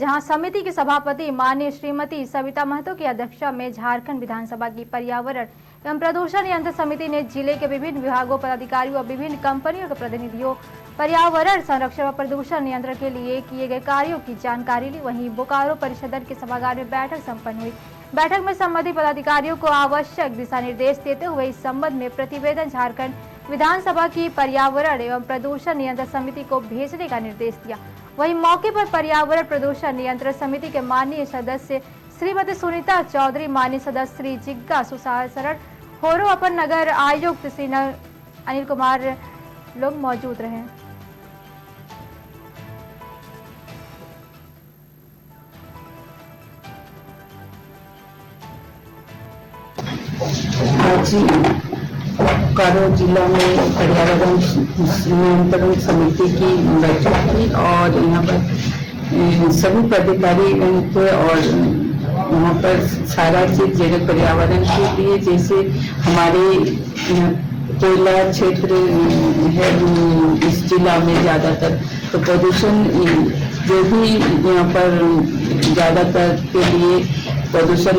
जहां समिति के सभापति माननीय श्रीमती सविता महतो की अध्यक्षता में झारखंड विधानसभा की पर्यावरण एवं प्रदूषण नियंत्रण समिति ने जिले के विभिन्न विभागों, पदाधिकारियों और विभिन्न कंपनियों के प्रतिनिधियों पर्यावरण संरक्षण और प्रदूषण नियंत्रण के लिए किए गए कार्यों की जानकारी ली। वहीं बोकारो परिषद के सभागार में बैठक संपन्न हुई। बैठक में संबंधित पदाधिकारियों को आवश्यक दिशा निर्देश देते हुए इस संबंध में प्रतिवेदन झारखंड विधानसभा की पर्यावरण एवं प्रदूषण नियंत्रण समिति को भेजने का निर्देश दिया। वहीं मौके पर पर्यावरण प्रदूषण नियंत्रण समिति के माननीय सदस्य श्रीमती सुनीता चौधरी, माननीय सदस्य श्री जिग्गा सुसारण होरो, अपर नगर आयुक्त श्री अनिल कुमार लोग मौजूद रहे। आज बोकारो जिला में पर्यावरण नियंत्रण समिति की बैठक थी और यहाँ पर सभी पदाधिकारी थे और वहाँ पर सारा चीज जगह पर्यावरण के लिए, जैसे हमारे कोयला क्षेत्र है इस जिला में ज्यादातर, तो प्रदूषण जो भी यहाँ पर ज्यादातर के लिए प्रदूषण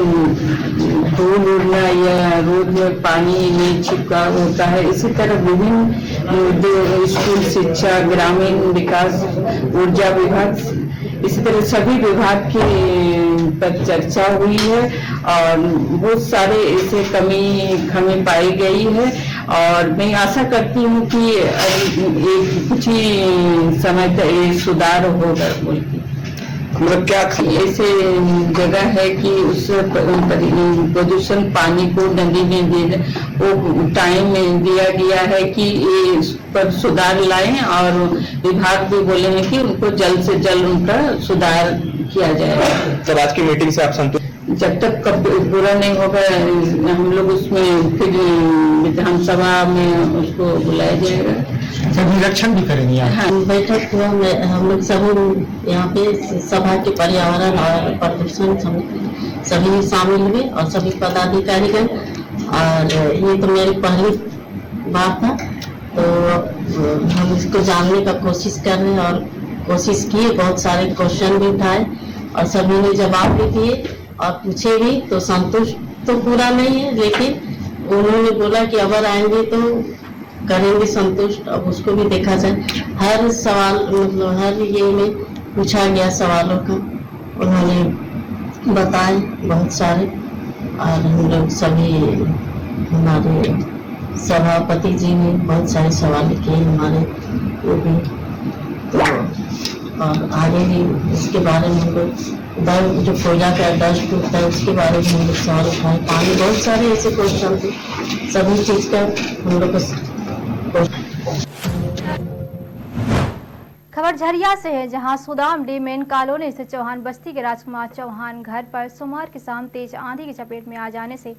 धूल उड़ना या रोड में पानी में चिपका होता है। इसी तरह विभिन्न स्कूल शिक्षा, ग्रामीण विकास, ऊर्जा विभाग, इसी तरह सभी विभाग के पर चर्चा हुई है और बहुत सारे ऐसे कमी पाई गई है और मैं आशा करती हूँ कि कुछ ही समय तक ये सुधार होगा। बोल के मतलब क्या ऐसे जगह है कि उस प्रदूषण पानी को नदी में दे वो टाइम में दिया गया है कि ये पर सुधार लाएं और विभाग भी बोले हैं कि उनको जल्द से जल्द उनका सुधार किया जाएगा। तब आज की मीटिंग से आप संतुष्ट? जब तक पूरा नहीं होगा हम लोग उसमें फिर विधानसभा में उसको बुलाया जाएगा। निरीक्षण भी करेंगे आप? हाँ, बैठक हुआ हम लोग सभी यहाँ पे सभा के पर्यावरण और प्रदूषण सभी शामिल हुए और सभी पदाधिकारीगण, और ये तो मेरी पहली बात था, तो हम इसको जानने का कोशिश कर रहे हैं और कोशिश किए, बहुत सारे क्वेश्चन भी उठाए और सभी ने जवाब भी दिए और पूछे भी, तो संतुष्ट तो पूरा नहीं है, लेकिन उन्होंने बोला कि अगर आएंगे तो करेंगे संतुष्ट। अब उसको भी देखा जाए, हर सवाल मतलब हर ये में पूछा गया सवालों का उन्होंने बताए बहुत सारे, और हम लोग सभी हमारे सभापति जी ने बहुत सारे सवाल किए हमारे वो भी, तो और आगे भी इसके बारे में हम लोग जो कोयला का डस्ट होता है उसके बारे में हम लोग सवाल उठाए, पानी, बहुत सारे ऐसे क्वेश्चन थे, सभी चीज का हम लोग को। खबर झरिया से है, जहां सुदामडी मेन कॉलोनी से चौहान बस्ती के राजकुमार चौहान घर पर सोमवार की शाम तेज आंधी की चपेट में आ जाने से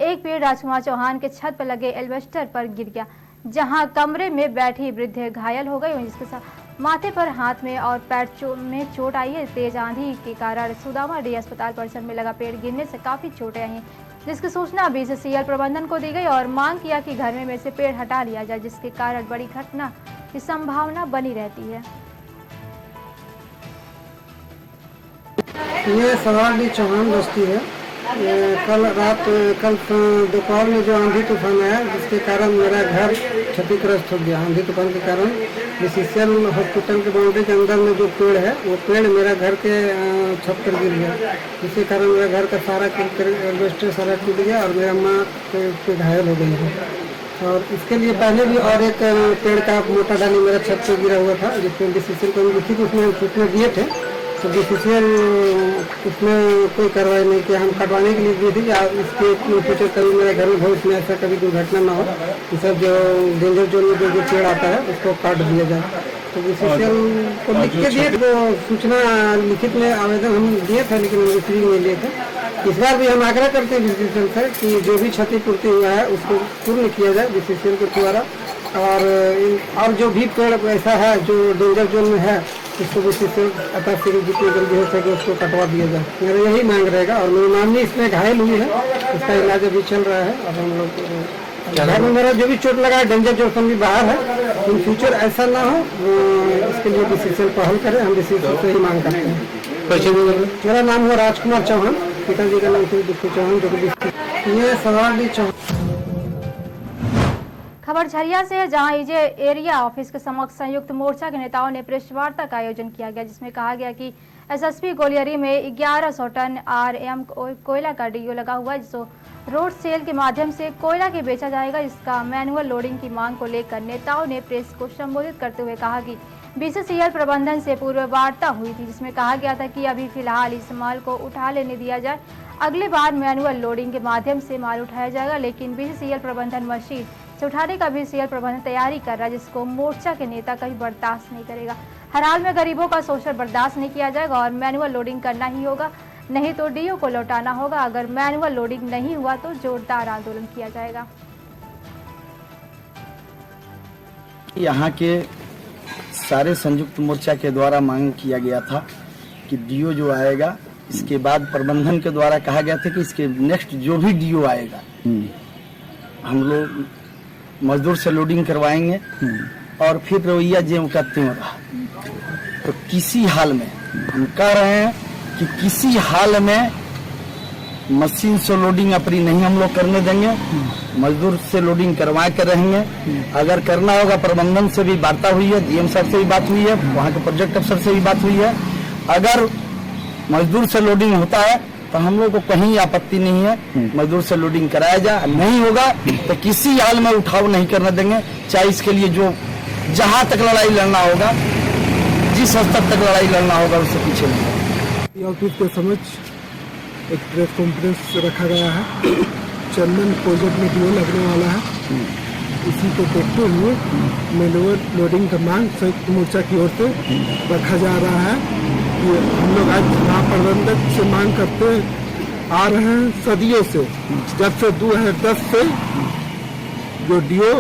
एक पेड़ राजकुमार चौहान के छत पर लगे एल्वेस्टर पर गिर गया, जहां कमरे में बैठी वृद्ध घायल हो गई, जिसके साथ माथे पर, हाथ में और पैर में चोट आई है। तेज आंधी के कारण सुदामाडी अस्पताल परिसर में लगा पेड़ गिरने से काफी चोटें आई हैं, जिसकी सूचना बीसीसीएल प्रबंधन को दी गई और मांग किया कि घर में से पेड़ हटा लिया जाए, जिसके कारण बड़ी घटना की संभावना बनी रहती है। ये सवारी चौहान बस्ती है। कल दोपहर में जो आंधी तूफान आया, जिसके कारण मेरा घर क्षतिग्रस्त हो गया। आंधी तूफान के कारण बीसीसीएल हॉस्पिटल के बाउंड्री के अंदर में जो पेड़ है, वो पेड़ मेरा घर के छत पर गिर गया, जिसके कारण मेरा घर का सारा एल्वेस्टर सारा टूट गया और मेरा माँ पे घायल हो गई है। और इसके लिए पहले भी और एक पेड़ का मोटा डाली मेरा छत पर गिरा हुआ था, जिसमें बीसीसीएल को लिखित उसमें सूचना दिए थे, तो बीसीसीएल उसमें कोई कार्रवाई नहीं किया। हम कटवाने के लिए दिए थे कि इसके फ्यूचर कभी मेरे घर में भविष्य में ऐसा कभी दुर्घटना ना हो, ये सब जो डेंजर जोन में जो पेड़ आता है उसको काट दिया जाए। तो बीसीसीएल को लिख के दिए, तो सूचना लिखित में आवेदन हम दिए थे, लेकिन हम रिसीव नहीं लिए थे। इस बार भी हम आग्रह करते हैं बीसीसीएल से कि जो भी क्षतिपूर्ति हुआ है उसको पूर्ण किया जाए बीसीसीएल के द्वारा, और जो भी पेड़ ऐसा है जो डेंजर जोन में है उसको बीसीसीएल यथाशीघ्र जितनी जल्दी हो सके उसको कटवा दिया जाए। मेरा यही मांग रहेगा। और मेरी मामली इसमें घायल हुई है, उसका इलाज अभी चल रहा है और हम लोग घर में मेरा जो भी चोट लगा है डेंजर जोन भी बाहर है, इन फ्यूचर ऐसा ना हो, इसके लिए बीसीसीएल पहल करें। हम बीसीसीएल से ही मांग करते हैं। मेरा नाम है राजकुमार चौहान, पिताजी का नाम है दुखी चौहान, जो ये सवाल चौहान। खबर झरिया से है, जहां ईजे एरिया ऑफिस के समक्ष संयुक्त मोर्चा के नेताओं ने प्रेस वार्ता का आयोजन किया गया, जिसमें कहा गया कि एसएसपी गोलियरी में 1100 टन आरएम कोयला का डीओ लगा हुआ है, जिसको रोड सेल के माध्यम से कोयला के बेचा जाएगा। इसका मैनुअल लोडिंग की मांग को लेकर नेताओं ने प्रेस को संबोधित करते हुए कहा कि बीसीसीएल प्रबंधन से पूर्व वार्ता हुई थी, जिसमें कहा गया था कि अभी फिलहाल इस माल को उठा लेने दिया जाए, अगली बार मैनुअल लोडिंग के माध्यम से माल उठाया जाएगा। लेकिन बीसीसीएल प्रबंधन मशीन से उठाने का बीसीसीएल प्रबंधन तैयारी कर रहा है, जिसको मोर्चा के नेता कभी बर्दाश्त नहीं करेगा। हर हाल में गरीबों का शोषण बर्दाश्त नहीं किया जाएगा और मैनुअल लोडिंग करना ही होगा, नहीं तो डीओ को लौटाना होगा। अगर मैनुअल लोडिंग नहीं हुआ तो जोरदार आंदोलन किया जाएगा। यहाँ के सारे संयुक्त मोर्चा के द्वारा मांग किया गया था कि डीओ जो आएगा, इसके बाद प्रबंधन के द्वारा कहा गया था कि इसके नेक्स्ट जो भी डीओ आएगा हम लोग मजदूर से लोडिंग करवाएंगे और फिर रवैया जो का त्यों रहा। तो किसी हाल में हम कह रहे हैं कि किसी हाल में मशीन से लोडिंग अपनी नहीं हम लोग करने देंगे, मजदूर से लोडिंग करवा कर रहेंगे। अगर करना होगा प्रबंधन से भी वार्ता हुई है, डीएम साहब से भी बात हुई है, वहाँ के प्रोजेक्ट अफसर से भी बात हुई है। अगर मजदूर से लोडिंग होता है तो हम लोग को कहीं आपत्ति नहीं है, मजदूर से लोडिंग कराया जाए। नहीं होगा तो किसी हाल में उठाव नहीं करने देंगे, चाहे इसके लिए जो जहाँ तक लड़ाई लड़ना होगा, जिस हद तक लड़ाई लड़ना होगा उससे पीछे नहीं। ऑफिस के समक्ष एक प्रेस कॉन्फ्रेंस रखा गया है, चंदन प्रोजेक्ट में डीओ लगने वाला है। इसी को देखते हुए मैनुअल लोडिंग का मांग संयुक्त मोर्चा की ओर से रखा जा रहा है। कि हम लोग आज महाप्रबंधक से मांग करते आ रहे हैं सदियों से, जब से 2010 से जो डीओ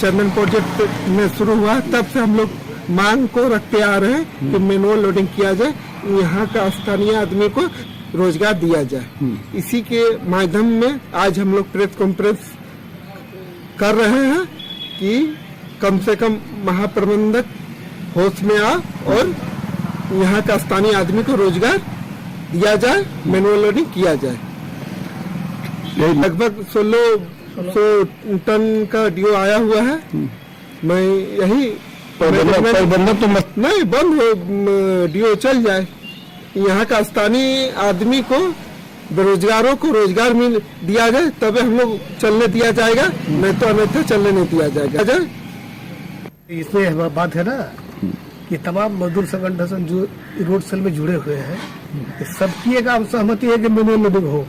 चंदन प्रोजेक्ट में शुरू हुआ तब से हम लोग मांग को रखते आ रहे हैं कि मैनुअल लोडिंग किया जाए, यहाँ का स्थानीय आदमी को रोजगार दिया जाए। इसी के माध्यम में आज हम लोग प्रेस कॉन्फ्रेंस कर रहे हैं कि कम से कम महाप्रबंधक होश में आ और यहाँ का स्थानीय आदमी को रोजगार दिया जाए, मैनुअल लोडिंग किया जाए। लगभग 1600 टन का डीओ आया हुआ है। मैं यही प्रबंधन तो नहीं बंद हो, डीओ चल जाए, यहाँ का स्थानीय आदमी को बेरोजगारों को रोजगार मिल दिया जाए, तभी हम लोग चलने दिया जाएगा, नहीं तो अन्यथा चलने नहीं दिया जाएगा। इसमें बात है ना कि तमाम मजदूर संगठन जो रोड सेल में जुड़े हुए हैं, सबकी एक आम सहमति है कि मैनुअल लोडिंग हो।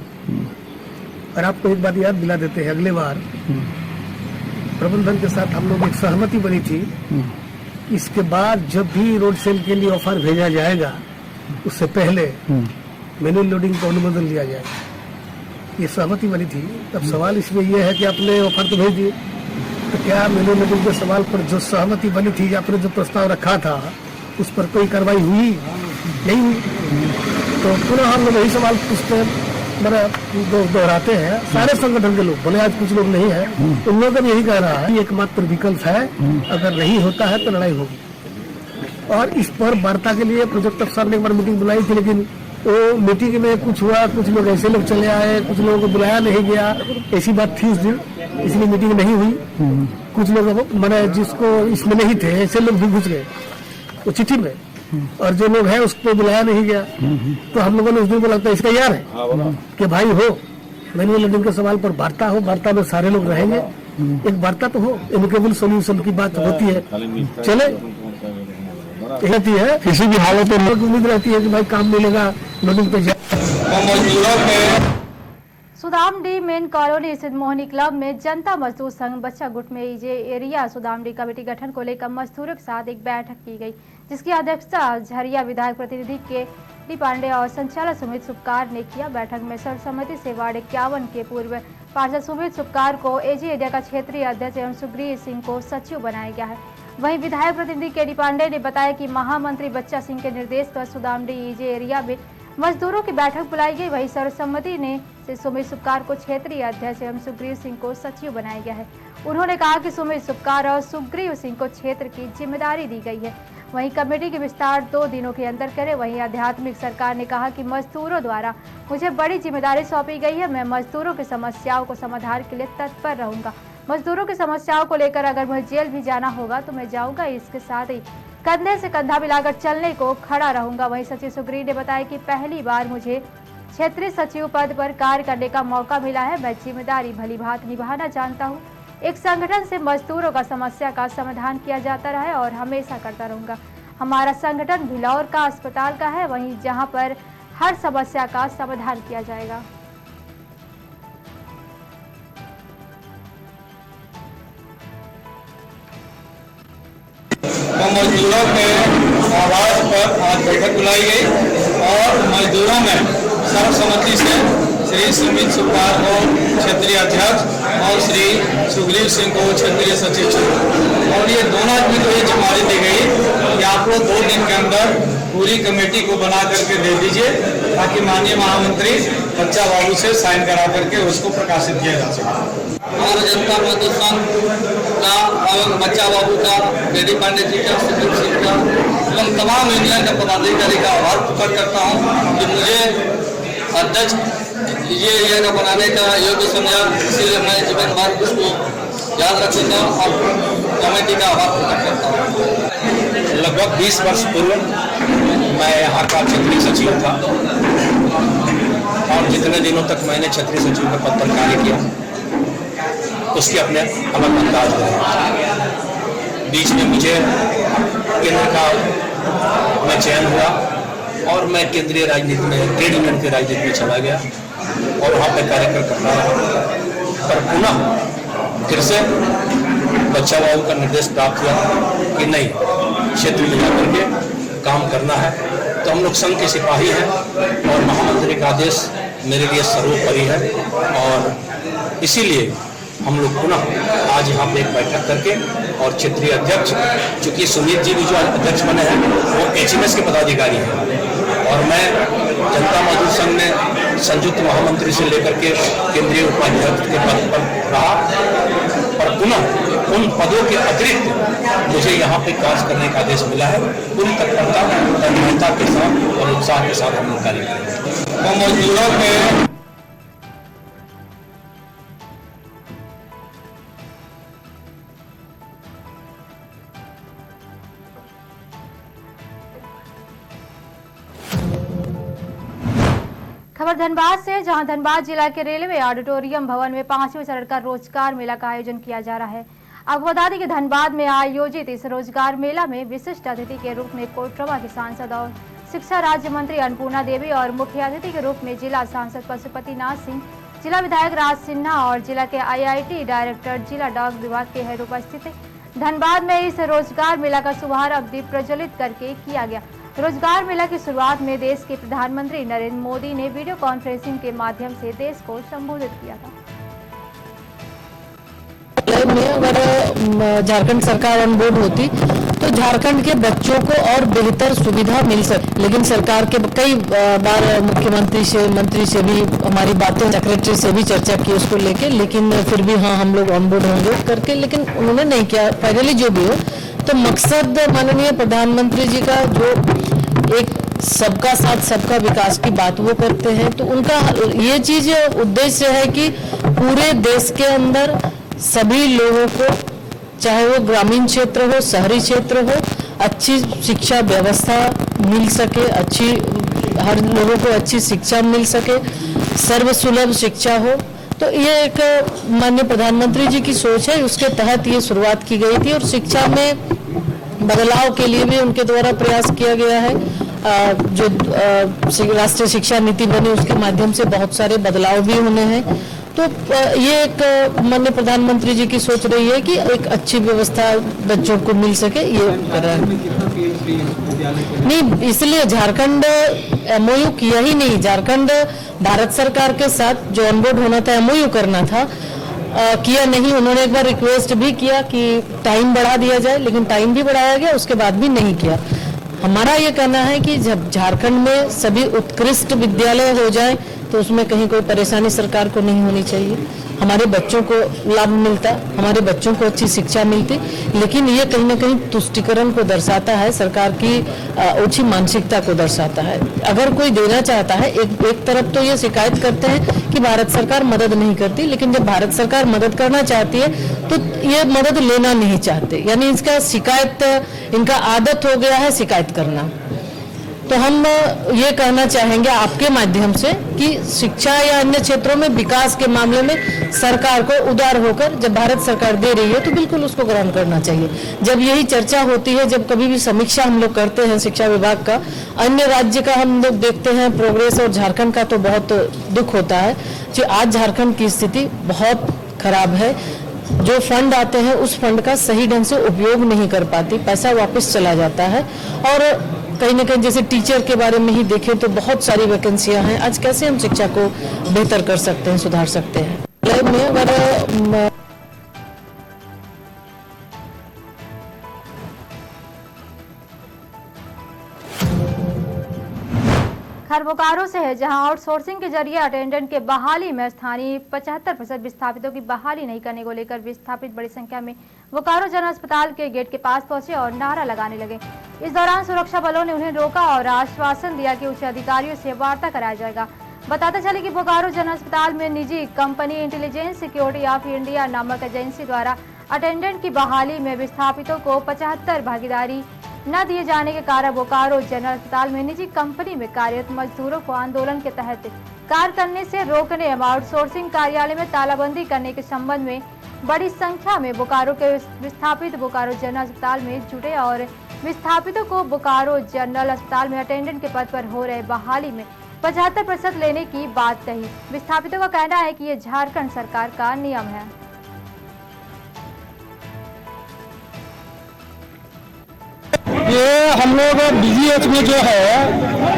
और आपको एक बात याद दिला देते हैं, अगले बार प्रबंधन के साथ हम लोग एक सहमति बनी थी, इसके बाद जब भी रोड सेल के लिए ऑफर भेजा जाएगा उससे पहले मैनुअल लोडिंग का अनुमोदन लिया जाएगा। ये सहमति बनी थी। अब सवाल इसमें यह है कि आपने ऑफर तो भेज दिए, तो क्या मैनुअल लोडिंग के सवाल पर जो सहमति बनी थी, आपने जो प्रस्ताव रखा था, उस पर कोई कार्रवाई हुई? नहीं हुई। तो पुनः हम लोग यही सवाल पूछते हैं, दोहराते हैं सारे संगठन के लोग, बोले आज कुछ लोग नहीं है, उन लोगों का यही कह रहा है एकमात्र विकल्प है, अगर नहीं होता है तो लड़ाई होगी। और इस पर वार्ता के लिए प्रोजेक्ट अफसर ने एक बार मीटिंग बुलाई थी, लेकिन वो मीटिंग में कुछ हुआ, कुछ लोग ऐसे लोग चले आए, कुछ लोगों को बुलाया नहीं गया, ऐसी बात थी उस दिन, इसलिए मीटिंग नहीं हुई। कुछ लोग मैंने जिसको इसमें नहीं थे ऐसे लोग भी घुस गए वो चिट्ठी में, और जो लोग हैं उसको बुलाया नहीं गया। तो हम लोगों ने उस दिन को लगता है इसका तैयार है कि भाई हो मैनुअल लोडिंग के सवाल पर वार्ता हो, वार्ता में सारे लोग रहेंगे, एक वार्ता तो हो, एमिकेबल सोल्यूशन की बात होती है, चले रहती है। किसी भी हालत में लोग उम्मीद रहती है कि भाई काम मिलेगा, लोडिंग पे सुदामडी मेन कॉलोनी स्थित मोहनी क्लब में जनता मजदूर संघ बच्चा गुट में ईजे एरिया सुदामडी कमेटी गठन को लेकर मजदूरों के साथ एक बैठक की गई, जिसकी अध्यक्षता झरिया विधायक प्रतिनिधि के डी पांडे और संचालक सुमित सुपकार ने किया। बैठक में सर्वसम्मति से वार्ड 51 के पूर्व पार्षद सुमित सुपकार को एजे एरिया का क्षेत्रीय अध्यक्ष एवं सुग्रीव सिंह को सचिव बनाया गया है। वहीं विधायक प्रतिनिधि के डी पांडे ने बताया कि महामंत्री बच्चा सिंह के निर्देश पर सुदामडी ईजे एरिया में मजदूरों की बैठक बुलाई गई। वहीं सर्वसम्मति ने से सुमित सुपकार को क्षेत्रीय अध्यक्ष एवं सुग्रीव सिंह को सचिव बनाया गया है। उन्होंने कहा कि सुमित सुपकार और सुग्रीव सिंह को क्षेत्र की जिम्मेदारी दी गई है। वहीं कमेटी की विस्तार 2 दिनों के अंदर करे। वहीं आध्यात्मिक सरकार ने कहा कि मजदूरों द्वारा मुझे बड़ी जिम्मेदारी सौंपी गई है, मैं मजदूरों की समस्याओं को समाधान के लिए तत्पर रहूंगा। मजदूरों की समस्याओं को लेकर अगर मुझे जेल भी जाना होगा तो मैं जाऊंगा। इसके साथ ही कंधे से कंधा मिलाकर चलने को खड़ा रहूंगा। वहीं सचिव सुग्रीव ने बताया कि पहली बार मुझे क्षेत्रीय सचिव पद पर कार्य करने का मौका मिला है। मैं जिम्मेदारी भली भांति निभाना जानता हूँ। एक संगठन से मजदूरों का समस्या का समाधान किया जाता रहा है और हमेशा करता रहूंगा। हमारा संगठन भिलौर का अस्पताल का है, वहीं जहां पर हर समस्या का समाधान किया जाएगा। मजदूरों के आवाज पर आज बैठक बुलाई गई और मजदूरों में सर्वसम्मति से श्री सुमित सुपार को क्षेत्रीय अध्यक्ष और श्री सुग्रीव सिंह को क्षेत्रीय सचिव चुना और ये दोनों आदमी को ये जिम्मेदारी दी गई कि आप लोग 2 दिन के अंदर पूरी कमेटी को बना करके दे दीजिए ताकि माननीय महामंत्री बच्चा बाबू से साइन करा करके उसको प्रकाशित किया जा सके। भारतीय जनता मजदूर संघ का एवं बच्चा बाबू का, केडी पांडे जी का, सुखदेव सिंह का एवं तमाम यूनियन के पदाधिकारी का आभार प्रकट करता हूँ कि मुझे अध्यक्ष ये एरिया का बनाने का योग्य समझा, इसीलिए मैं जीवन भर उसको याद रखूंगा और कमेटी का आभार प्रकट करता हूँ। लगभग 20 वर्ष पूर्व मैं यहाँ का क्षेत्रीय सचिव था और जितने दिनों तक मैंने क्षेत्रीय सचिव के पद पर कार्य किया उसके अपने अलग अंदाज रहे। बीच में मुझे केंद्र का मैं चयन हुआ और मैं केंद्रीय राजनीति में, ट्रेड यूनियन की राजनीति में चला गया और वहाँ पे कार्यक्रम करता रहा। पर पुनः फिर से बच्चा बाबू का निर्देश प्राप्त हुआ कि नहीं, क्षेत्र में जाकर के काम करना है। तो हम लोग संघ के सिपाही हैं और महामंत्री का आदेश मेरे लिए सर्वोपरि है और इसीलिए हम लोग पुनः आज यहाँ पे एक बैठक करके और क्षेत्रीय अध्यक्ष, चूंकि सुमित जी भी जो अध्यक्ष बने हैं वो HMS के पदाधिकारी हैं और मैं जनता मजदूर संघ में संयुक्त महामंत्री से लेकर के केंद्रीय उपाध्यक्ष के पद पर रहा, पर पुनः उन पदों के अतिरिक्त मुझे यहाँ पे कार्य करने का आदेश मिला है। पूरी तत्परता, तन्मयता के साथ और उत्साह के साथ हम लोग कार्य करेंगे। मजदूरों के खबर धनबाद से, जहां धनबाद जिला के रेलवे ऑडिटोरियम भवन में 5वें चरण का रोजगार मेला का आयोजन किया जा रहा है। आपको बता दें कि धनबाद में आयोजित इस रोजगार मेला में विशिष्ट अतिथि के रूप में कोटरवा के सांसद और शिक्षा राज्य मंत्री अन्नपूर्णा देवी और मुख्य अतिथि के रूप में जिला सांसद पशुपतिनाथ सिंह, जिला विधायक राज सिन्हा और जिला के IIT डायरेक्टर जिला डाक विभाग के हेड उपस्थित थे। धनबाद में इस रोजगार मेला का शुभारंभ दीप प्रज्वलित करके किया गया। रोजगार मेला की शुरुआत में देश के प्रधानमंत्री नरेंद्र मोदी ने वीडियो कॉन्फ्रेंसिंग के माध्यम से देश को संबोधित किया था। में अगर झारखंड सरकार ऑन बोर्ड होती तो झारखंड के बच्चों को और बेहतर सुविधा मिल सकती, लेकिन सरकार के कई बार मुख्यमंत्री से, मंत्री से भी हमारी बातें, सेक्रेटरी से भी चर्चा की उसको लेके, लेकिन फिर भी हाँ हम लोग ऑन बोर्ड होंगे करके, लेकिन उन्होंने नहीं किया। फाइनली जो भी हो, तो मकसद माननीय प्रधानमंत्री जी का जो एक सबका साथ सबका विकास की बात वो करते हैं, तो उनका ये चीज उद्देश्य है कि पूरे देश के अंदर सभी लोगों को, चाहे वो ग्रामीण क्षेत्र हो, शहरी क्षेत्र हो, अच्छी शिक्षा व्यवस्था मिल सके, अच्छी हर लोगों को अच्छी शिक्षा मिल सके, सर्वसुलभ शिक्षा हो। तो ये एक माननीय प्रधानमंत्री जी की सोच है, उसके तहत ये शुरुआत की गई थी और शिक्षा में बदलाव के लिए भी उनके द्वारा प्रयास किया गया है। जो राष्ट्रीय शिक्षा नीति बनी उसके माध्यम से बहुत सारे बदलाव भी होने हैं। तो ये एक माननीय प्रधानमंत्री जी की सोच रही है कि एक अच्छी व्यवस्था बच्चों को मिल सके, ये कर रहा है। नहीं, इसलिए झारखंड MOU किया ही नहीं। झारखंड भारत सरकार के साथ जो ऑनबोर्ड होना था, MOU करना था, किया नहीं। उन्होंने एक बार रिक्वेस्ट भी किया कि टाइम बढ़ा दिया जाए, लेकिन टाइम भी बढ़ाया गया, उसके बाद भी नहीं किया। हमारा ये कहना है कि जब झारखंड में सभी उत्कृष्ट विद्यालय हो जाए, तो उसमें कहीं कोई परेशानी सरकार को नहीं होनी चाहिए। हमारे बच्चों को लाभ मिलता, हमारे बच्चों को अच्छी शिक्षा मिलती, लेकिन ये कहीं ना कहीं तुष्टीकरण को दर्शाता है, सरकार की ओछी मानसिकता को दर्शाता है। अगर कोई देना चाहता है, एक तरफ तो ये शिकायत करते हैं कि भारत सरकार मदद नहीं करती, लेकिन जब भारत सरकार मदद करना चाहती है तो ये मदद लेना नहीं चाहते, यानी इसका शिकायत, इनका आदत हो गया है शिकायत करना। तो हम ये कहना चाहेंगे आपके माध्यम से कि शिक्षा या अन्य क्षेत्रों में विकास के मामले में सरकार को उदार होकर, जब भारत सरकार दे रही है तो बिल्कुल उसको ग्रहण करना चाहिए। जब यही चर्चा होती है, जब कभी भी समीक्षा हम लोग करते हैं शिक्षा विभाग का, अन्य राज्य का हम लोग देखते हैं प्रोग्रेस, और झारखंड का तो बहुत दुख होता है कि आज झारखंड की स्थिति बहुत खराब है। जो फंड आते हैं उस फंड का सही ढंग से उपयोग नहीं कर पाती, पैसा वापस चला जाता है। और कहीं ना कहीं जैसे टीचर के बारे में ही देखें तो बहुत सारी वैकेंसियां हैं। आज कैसे हम शिक्षा को बेहतर कर सकते हैं, सुधार सकते हैं? में अगर खबर बोकारो से है, जहां आउटसोर्सिंग के जरिए अटेंडेंट के बहाली में स्थानीय 75% विस्थापितों की बहाली नहीं करने को लेकर विस्थापित बड़ी संख्या में बोकारो जनरल अस्पताल के गेट के पास पहुंचे और नारा लगाने लगे। इस दौरान सुरक्षा बलों ने उन्हें रोका और आश्वासन दिया कि उच्च अधिकारियों से वार्ता कराया जाएगा। बताते चले कि बोकारो जनरल अस्पताल में निजी company intelligence security of India नामक एजेंसी द्वारा अटेंडेंट की बहाली में विस्थापितों को 75 भागीदारी न दिए जाने के कारण बोकारो जनरल अस्पताल में निजी कंपनी में कार्यरत मजदूरों को आंदोलन के तहत कार्य करने से रोकने एवं आउटसोर्सिंग कार्यालय में तालाबंदी करने के संबंध में बड़ी संख्या में बोकारो के विस्थापित बोकारो जनरल अस्पताल में जुटे और विस्थापितों को बोकारो जनरल अस्पताल में अटेंडेंट के पद पर हो रहे बहाली में 75% लेने की बात कही। विस्थापितों का कहना है कि ये झारखंड सरकार का नियम है। ये हम लोग DGH में जो है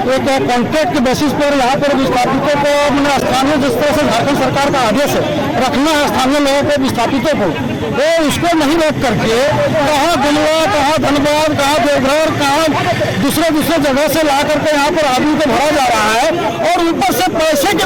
एक कॉन्ट्रैक्ट के बेसिस पर यहाँ पर विस्थापितों को मैंने स्थानीय, जिस तरह से झारखंड सरकार का आदेश है रखना है स्थानीय लोगों को, विस्थापितों को, वो इसको नहीं रोक करके कहाँ गुलवा, कहाँ धनबाद, कहाँ देवघर, कहाँ दूसरे जगह से ला करके यहाँ पर आदमी को भरा जा रहा है और ऊपर से पैसे के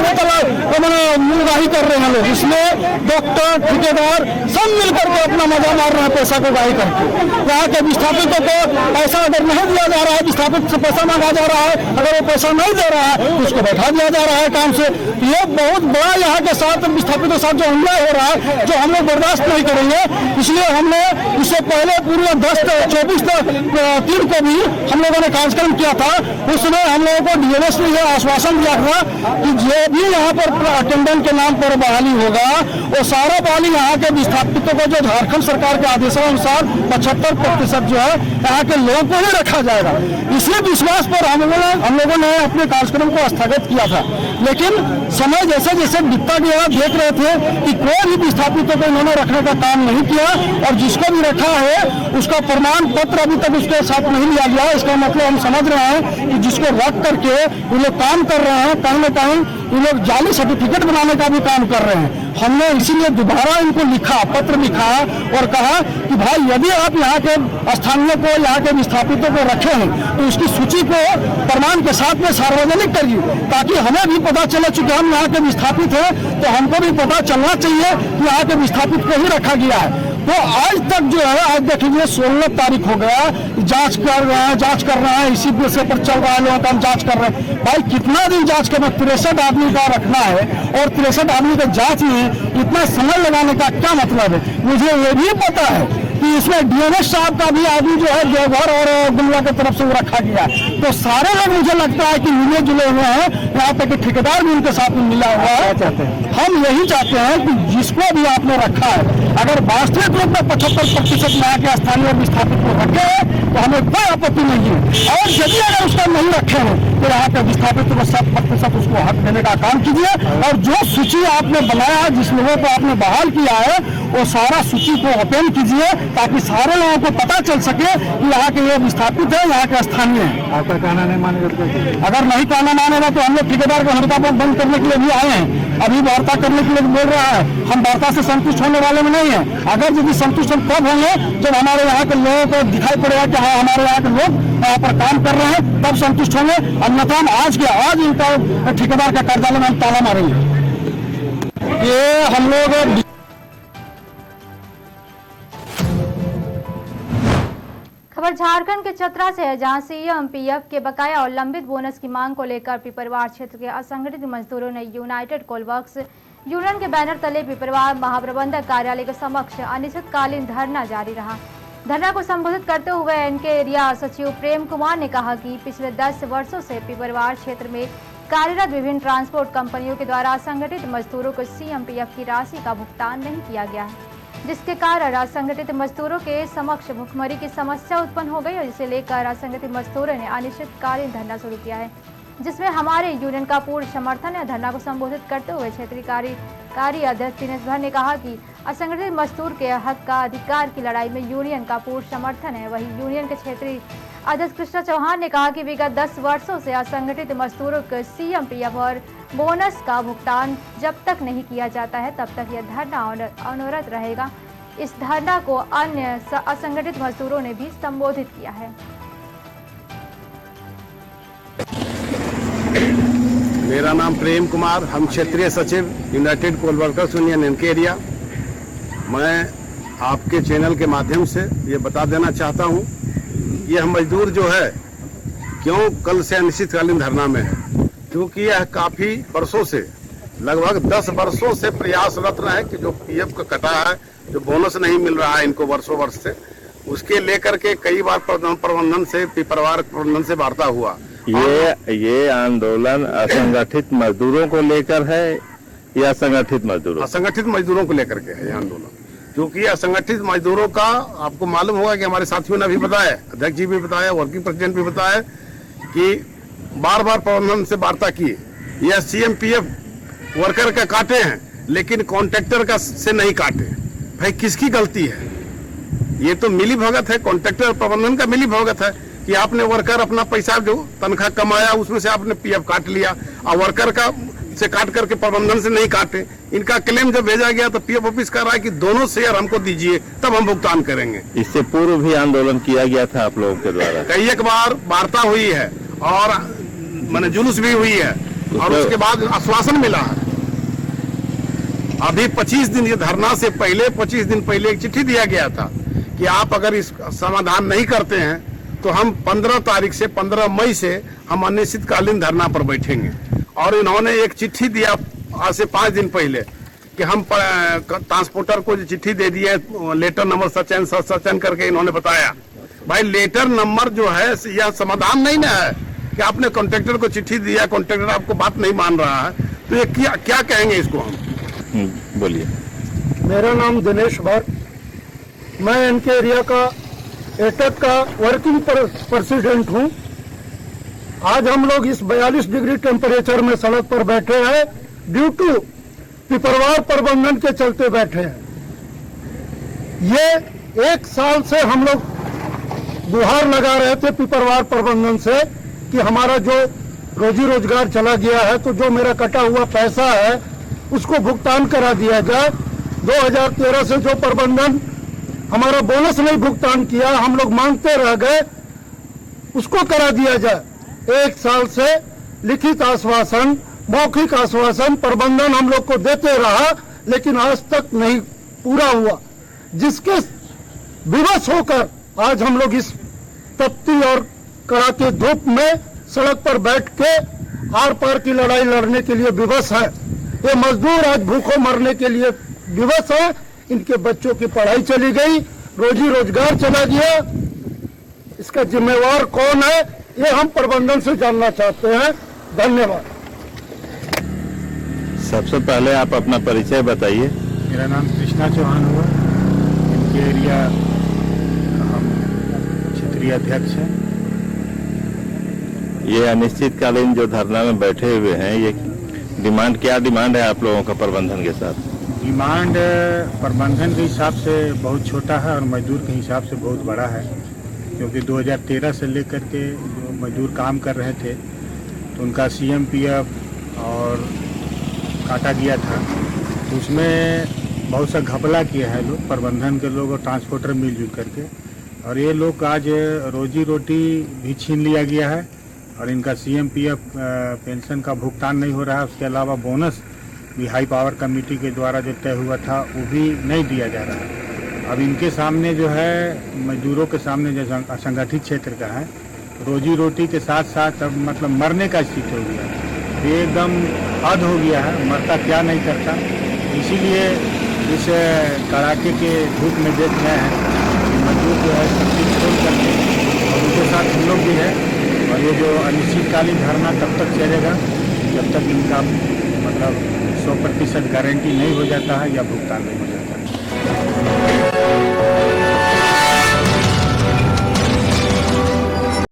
मुलगाही कर रहे हैं लोग। इसमें डॉक्टर, ठेकेदार सब मिलकर के अपना मजा मार रहे हैं पैसा को गाही करके। यहाँ के विस्थापितों को पैसा अगर नहीं दिया जा रहा है, विस्थापित से पैसा मांगा जा रहा है, अगर वो पैसा नहीं दे रहा है तो उसको बैठा दिया जा रहा है काम से। ये बहुत बड़ा यहाँ के साथ विस्थापितों के साथ जो अन्याय हो रहा है, जो हम लोग बर्दाश्त नहीं करेंगे। इसलिए हमने इससे पहले पूरे 10-24 को भी हम लोगों ने कार्यक्रम किया था। उसमें हम लोगों को DNS ने यह आश्वासन दिया था कि जो भी यहाँ पर अटेंडेंट के नाम पर बहाली होगा, वो सारा बहाली यहाँ के विस्थापितों को जो झारखंड सरकार के आदेशानुसार 75% जो है यहाँ के लोगों को ही रखा जाएगा। इसी विश्वास पर हम लोगों ने अपने कार्यक्रम को स्थगित किया था। लेकिन समय जैसे जैसे बीतता गया, देख रहे थे कि कोई भी विस्थापितों को इन्होंने रखने का काम नहीं किया और जिसको भी रखा है उसका प्रमाण पत्र अभी तक उसके साथ नहीं लिया गया। इसका मतलब हम समझ रहे हैं कि जिसको रख करके ये लोग काम कर रहे हैं, कहीं न कहीं ये लोग जाली सर्टिफिकेट बनाने का भी काम कर रहे हैं। हमने इसीलिए दोबारा इनको लिखा, पत्र लिखा और कहा कि भाई यदि आप यहाँ के स्थानीय को, यहाँ के विस्थापितों को रखे हैं तो उसकी सूची को प्रमाण के साथ में सार्वजनिक करिए, ताकि हमें भी पता चले। चूंकि हम यहाँ के विस्थापित हैं तो हमको भी पता चलना चाहिए कि यहाँ के विस्थापित को ही रखा गया है। तो आज तक जो है, आज देख लीजिए 16 तारीख हो गया, जांच कर रहे हैं, इसी विषय पर चल रहा है, लोगों का हम जांच कर रहे हैं। भाई कितना दिन जांच करना, 63 आदमी का रखना है और 63 आदमी का जांच में इतना समय लगाने का क्या मतलब है? मुझे ये भी पता है कि इसमें DNS साहब का भी आदमी जो है देवघर और गुलवा की तरफ से वो रखा गया। तो सारे लोग मुझे लगता है कि मिले जुले हुए हैं, यहाँ तक कि ठेकेदार भी उनके साथ में मिला हुआ है। हम यही चाहते हैं कि जिसको भी आपने रखा है, अगर वास्तविक रूप में 75% यहाँ के स्थानीय विस्थापित को रखे हैं तो हमें कोई आपत्ति नहीं है। और यदि अगर उसका नहीं रखे हैं तो यहाँ के विस्थापित को 100% उसको हक देने का काम कीजिए। और जो सूची आपने बनाया है, जिस लोगों को आपने बहाल किया है, वो सारा सूची को ओपन कीजिए ताकि सारे लोगों को पता चल सके कि यहाँ के लोग विस्थापित है, यहाँ के स्थानीय है। आपका कहना नहीं मानेगा? अगर नहीं कहना मानेगा तो हम लोग ठेकेदार को हड़ताल बंद करने के लिए भी आए हैं। अभी वार्ता करने के लिए बोल रहा है, हम वार्ता से संतुष्ट होने वाले में नहीं है। अगर यदि संतुष्ट हम कब होंगे जब हमारे यहाँ के लोगों को दिखाई पड़ेगा कि हाँ हमारे यहाँ के लोग यहाँ पर काम कर रहे हैं, तब संतुष्ट होंगे। अन्यथा हम आज इनका ठेकेदार का कार्यालय में हम ताला मारेंगे। ये हम लोग खबर झारखंड के चतरा से है, जहां सीएम पीएफ के बकाया और लंबित बोनस की मांग को लेकर पिपरवार क्षेत्र के असंगठित मजदूरों ने यूनाइटेड कोल वर्क्स यूनियन के बैनर तले पिपरवार महाप्रबंधक कार्यालय के समक्ष अनिश्चितकालीन धरना जारी रहा। धरना को संबोधित करते हुए इनके एरिया सचिव प्रेम कुमार ने कहा कि पिछले 10 वर्षों से पिपरवार क्षेत्र में कार्यरत विभिन्न ट्रांसपोर्ट कंपनियों के द्वारा असंगठित मजदूरों को सीएम पीएफ की राशि का भुगतान नहीं किया गया है, जिसके कारण असंगठित मजदूरों के समक्ष भुखमरी की समस्या उत्पन्न हो गई और इसे लेकर असंगठित मजदूरों ने अनिश्चितकालीन धरना शुरू किया है, जिसमें हमारे यूनियन का पूर्ण समर्थन है। धरना को संबोधित करते हुए क्षेत्रीय कार्यकारी अध्यक्ष दिनेश भर ने कहा कि असंगठित मजदूर के हक का अधिकार की लड़ाई में यूनियन का पूर्ण समर्थन है। वहीं यूनियन के क्षेत्रीय अध्यक्ष कृष्णा चौहान ने कहा कि विगत 10 वर्षों से असंगठित मजदूरों को सीएम पीएफ और बोनस का भुगतान जब तक नहीं किया जाता है तब तक यह धरना अनवरत रहेगा। इस धरना को अन्य असंगठित मजदूरों ने भी संबोधित किया है। मेरा नाम प्रेम कुमार, हम क्षेत्रीय सचिव यूनाइटेड कोल वर्कर्स यूनियन इनके एरिया। मैं आपके चैनल के माध्यम से ये बता देना चाहता हूँ, यह मजदूर जो है क्यों कल से अनिश्चितकालीन धरना में है, क्योंकि यह काफी वर्षों से लगभग 10 वर्षों से प्रयासरत रहे कि जो पीएफ का कटा है, जो बोनस नहीं मिल रहा है इनको वर्षों वर्ष से, उसके लेकर के कई बार प्रबंधन से पिपरवार प्रबंधन से वार्ता हुआ। ये आंदोलन असंगठित मजदूरों को लेकर है या संगठित मजदूरों? असंगठित मजदूरों को लेकर के है ये आंदोलन, क्योंकि असंगठित मजदूरों का आपको मालूम होगा कि हमारे साथियों ने भी बताया, अध्यक्ष जी भी बताया, वर्किंग प्रेसिडेंट भी बताया कि बार बार प्रबंधन से वार्ता की, यह सीएम पीएफ वर्कर का काटे हैं लेकिन कॉन्ट्रैक्टर का से नहीं काटे। भाई किसकी गलती है? ये तो मिली भगत है, कॉन्ट्रैक्टर प्रबंधन का मिली भगत है कि आपने वर्कर अपना पैसा जो तनख्वाह कमाया उसमें से आपने पीएफ काट लिया और वर्कर का से काट करके प्रबंधन से नहीं काटे। इनका क्लेम जब भेजा गया तो पीएफ ऑफिस कह रहा है कि दोनों शेयर हमको दीजिए तब हम भुगतान करेंगे। इससे पूर्व भी आंदोलन किया गया था आप लोगों के द्वारा? कई एक बार वार्ता हुई है और माने जुलूस भी हुई है और उसके बाद आश्वासन मिला है। अभी 25 दिन ये धरना से पहले 25 दिन पहले एक चिट्ठी दिया गया था कि आप अगर इस समाधान नहीं करते हैं तो हम 15 तारीख से 15 मई से हम अनिश्चितकालीन धरना पर बैठेंगे। और इन्होंने एक चिट्ठी दिया आज से 5 दिन पहले कि हम ट्रांसपोर्टर को चिट्ठी दे दी है, लेटर नंबर सचन करके इन्होंने बताया। भाई लेटर नंबर जो है यह समाधान नहीं ना है कि आपने कॉन्ट्रैक्टर को चिट्ठी दिया, कॉन्ट्रैक्टर आपको बात नहीं मान रहा है, तो ये क्या कहेंगे इसको हम? बोलिए। मेरा नाम दिनेश भर, मैं इनके एरिया का एटक का वर्किंग प्रेसिडेंट हूं। आज हम लोग इस 42 डिग्री टेम्परेचर में सड़क पर बैठे हैं, ड्यू टू पिपरवार प्रबंधन के चलते बैठे हैं। ये 1 साल से हम लोग गुहार लगा रहे थे पिपरवार प्रबंधन से कि हमारा जो रोजी रोजगार चला गया है तो जो मेरा कटा हुआ पैसा है उसको भुगतान करा दिया जाए। 2013 से जो प्रबंधन हमारा बोनस नहीं भुगतान किया, हम लोग मांगते रह गए, उसको करा दिया जाए। 1 साल से लिखित आश्वासन, मौखिक आश्वासन प्रबंधन हम लोग को देते रहा, लेकिन आज तक नहीं पूरा हुआ, जिसके विवश होकर आज हम लोग इस तपती और कड़ाके धूप में सड़क पर बैठ के आर पार की लड़ाई लड़ने के लिए विवश है। ये मजदूर आज भूखों मरने के लिए विवश है। इनके बच्चों की पढ़ाई चली गई, रोजी रोजगार चला गया, इसका जिम्मेवार कौन है ये हम प्रबंधन से जानना चाहते हैं। धन्यवाद। सबसे पहले आप अपना परिचय बताइए। मेरा नाम कृष्णा चौहान हुआ, इनके एरिया हम क्षेत्रीय अध्यक्ष हैं। ये अनिश्चितकालीन जो धरना में बैठे हुए हैं, ये डिमांड क्या डिमांड है आप लोगों का प्रबंधन के साथ? डिमांड प्रबंधन के हिसाब से बहुत छोटा है और मजदूर के हिसाब से बहुत बड़ा है, क्योंकि 2013 से लेकर के जो मजदूर काम कर रहे थे तो उनका CMPF और काटा गया था, तो उसमें बहुत सा घपला किया है लोग, प्रबंधन के लोग और ट्रांसपोर्टर मिलजुल करके, और ये लोग आज रोजी रोटी भी छीन लिया गया है और इनका CMPF पेंशन का भुगतान नहीं हो रहा है। उसके अलावा बोनस भी हाई पावर कमेटी के द्वारा जो तय हुआ था वो भी नहीं दिया जा रहा है। अब इनके सामने जो है मजदूरों के सामने जो असंगठित क्षेत्र का है, रोजी रोटी के साथ साथ अब मतलब मरने का स्थिति हो गया है, ये एकदम हद हो गया है, मरता क्या नहीं करता। इसीलिए इस कड़ाके के धूप में देख रहे हैं कि मजदूर जो है सब चीज छोड़ करके और उनके साथ हम लोग भी है, और ये जो अनिश्चितकालीन धरना तब तक चलेगा जब तक इनका मतलब 100% गारंटी नहीं हो जाता है या भुगतान नहीं हो जाता है।